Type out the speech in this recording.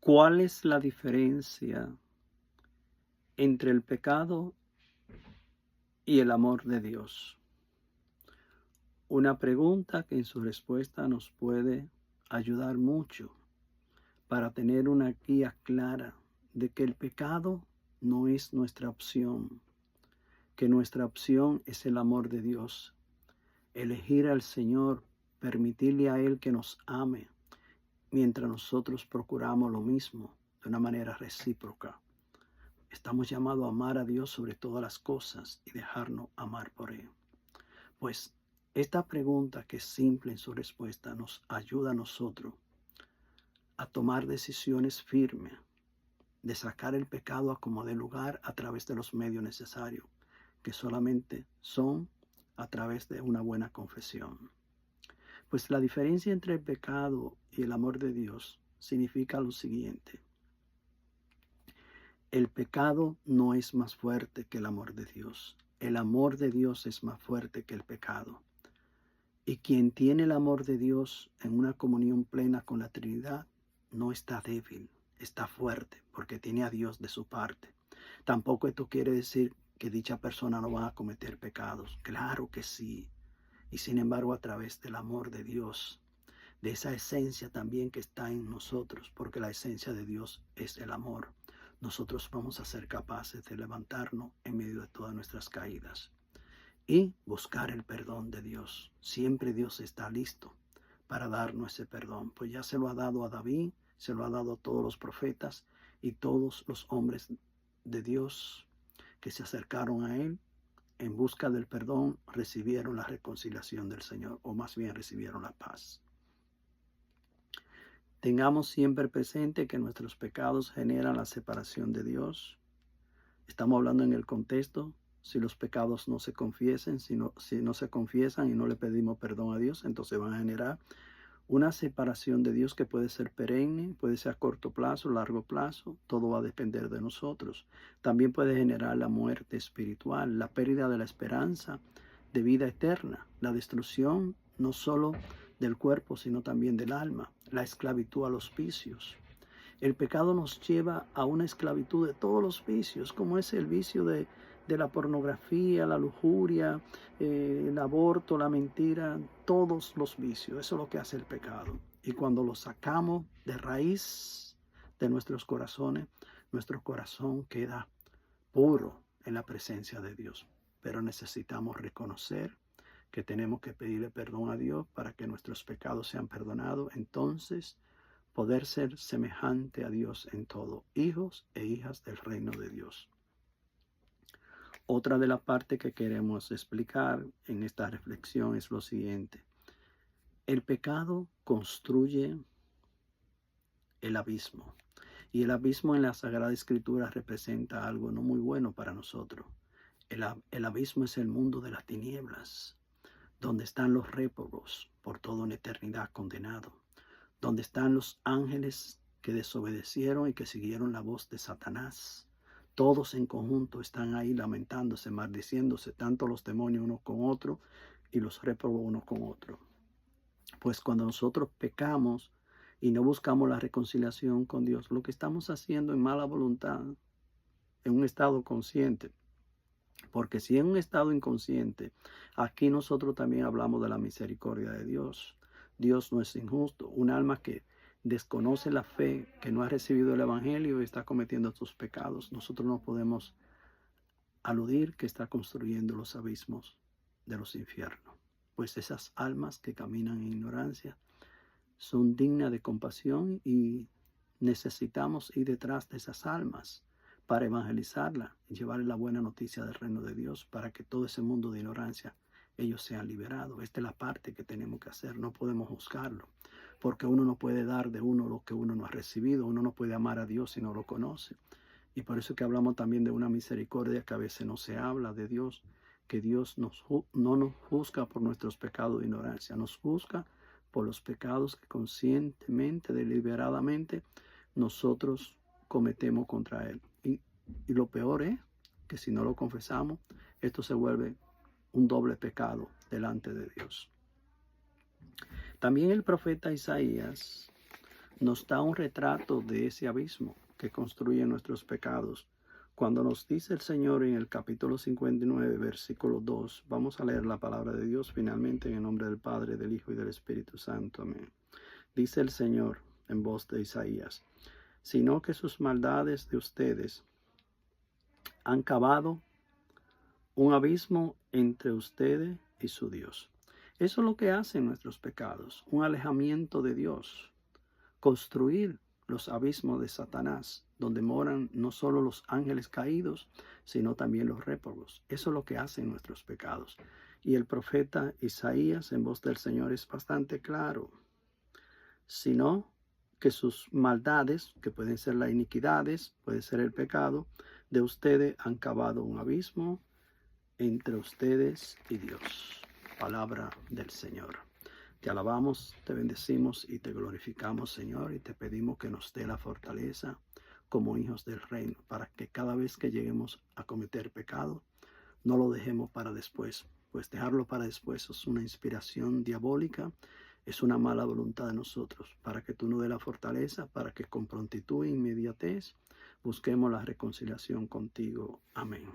¿Cuál es la diferencia entre el pecado y el amor de Dios? Una pregunta que en su respuesta nos puede ayudar mucho para tener una guía clara de que el pecado no es nuestra opción, que nuestra opción es el amor de Dios. Elegir al Señor, permitirle a Él que nos ame, mientras nosotros procuramos lo mismo de una manera recíproca. Estamos llamados a amar a Dios sobre todas las cosas y dejarnos amar por Él. Pues esta pregunta, que es simple en su respuesta, nos ayuda a nosotros a tomar decisiones firmes, de sacar el pecado a como dé lugar a través de los medios necesarios, que solamente son a través de una buena confesión. Pues la diferencia entre el pecado y el amor de Dios significa lo siguiente: el pecado no es más fuerte que el amor de Dios. El amor de Dios es más fuerte que el pecado. Y quien tiene el amor de Dios en una comunión plena con la Trinidad no está débil, está fuerte, porque tiene a Dios de su parte. Tampoco esto quiere decir que dicha persona no va a cometer pecados. Claro que sí. Y sin embargo, a través del amor de Dios, de esa esencia también que está en nosotros, porque la esencia de Dios es el amor, nosotros vamos a ser capaces de levantarnos en medio de todas nuestras caídas y buscar el perdón de Dios. Siempre Dios está listo para darnos ese perdón, pues ya se lo ha dado a David, se lo ha dado a todos los profetas y todos los hombres de Dios que se acercaron a Él en busca del perdón recibieron la reconciliación del Señor, o más bien recibieron la paz. Tengamos siempre presente que nuestros pecados generan la separación de Dios. Estamos hablando en el contexto, si los pecados no se confiesen, si no se confiesan y no le pedimos perdón a Dios, entonces van a generar una separación de Dios que puede ser perenne, puede ser a corto plazo, largo plazo, todo va a depender de nosotros. También puede generar la muerte espiritual, la pérdida de la esperanza de vida eterna, la destrucción no solo del cuerpo, sino también del alma, la esclavitud a los vicios. El pecado nos lleva a una esclavitud de todos los vicios, como es el vicio de la pornografía, la lujuria, el aborto, la mentira, todos los vicios. Eso es lo que hace el pecado. Y cuando lo sacamos de raíz de nuestros corazones, nuestro corazón queda puro en la presencia de Dios. Pero necesitamos reconocer que tenemos que pedirle perdón a Dios para que nuestros pecados sean perdonados. Entonces, poder ser semejante a Dios en todo, hijos e hijas del reino de Dios. Otra de las partes que queremos explicar en esta reflexión es lo siguiente: el pecado construye el abismo, y el abismo en la Sagrada Escritura representa algo no muy bueno para nosotros. El abismo es el mundo de las tinieblas, donde están los réprobos por toda una eternidad condenados, donde están los ángeles que desobedecieron y que siguieron la voz de Satanás. Todos en conjunto están ahí lamentándose, maldiciéndose, tanto los demonios unos con otros y los réprobos unos con otros. Pues cuando nosotros pecamos y no buscamos la reconciliación con Dios, lo que estamos haciendo en mala voluntad, en un estado consciente, porque si en un estado inconsciente, aquí nosotros también hablamos de la misericordia de Dios. Dios no es injusto. Un alma que desconoce la fe, que no ha recibido el Evangelio y está cometiendo sus pecados, nosotros no podemos aludir que está construyendo los abismos de los infiernos. Pues esas almas que caminan en ignorancia son dignas de compasión y necesitamos ir detrás de esas almas para evangelizarla y llevarle la buena noticia del reino de Dios para que todo ese mundo de ignorancia ellos sean liberados. Esta es la parte que tenemos que hacer. No podemos juzgarlo, porque uno no puede dar de uno lo que uno no ha recibido. Uno no puede amar a Dios si no lo conoce. Y por eso es que hablamos también de una misericordia que a veces no se habla de Dios, que Dios no nos juzga por nuestros pecados de ignorancia, nos juzga por los pecados que conscientemente, deliberadamente, nosotros cometemos contra Él. Y lo peor es que si no lo confesamos, esto se vuelve un doble pecado delante de Dios. También el profeta Isaías nos da un retrato de ese abismo que construyen nuestros pecados. Cuando nos dice el Señor en el capítulo 59, versículo 2, vamos a leer la palabra de Dios finalmente en el nombre del Padre, del Hijo y del Espíritu Santo. Amén. Dice el Señor en voz de Isaías, sino que sus maldades de ustedes han cavado un abismo entre ustedes y su Dios. Eso es lo que hacen nuestros pecados, un alejamiento de Dios, construir los abismos de Satanás, donde moran no solo los ángeles caídos, sino también los réprobos. Eso es lo que hacen nuestros pecados. Y el profeta Isaías, en voz del Señor, es bastante claro. Sino que sus maldades, que pueden ser las iniquidades, puede ser el pecado, de ustedes han cavado un abismo entre ustedes y Dios. Palabra del Señor. Te alabamos, te bendecimos y te glorificamos, Señor, y te pedimos que nos dé la fortaleza como hijos del reino, para que cada vez que lleguemos a cometer pecado, no lo dejemos para después, pues dejarlo para después es una inspiración diabólica, es una mala voluntad de nosotros, para que tú nos dé la fortaleza, para que con prontitud e inmediatez busquemos la reconciliación contigo. Amén.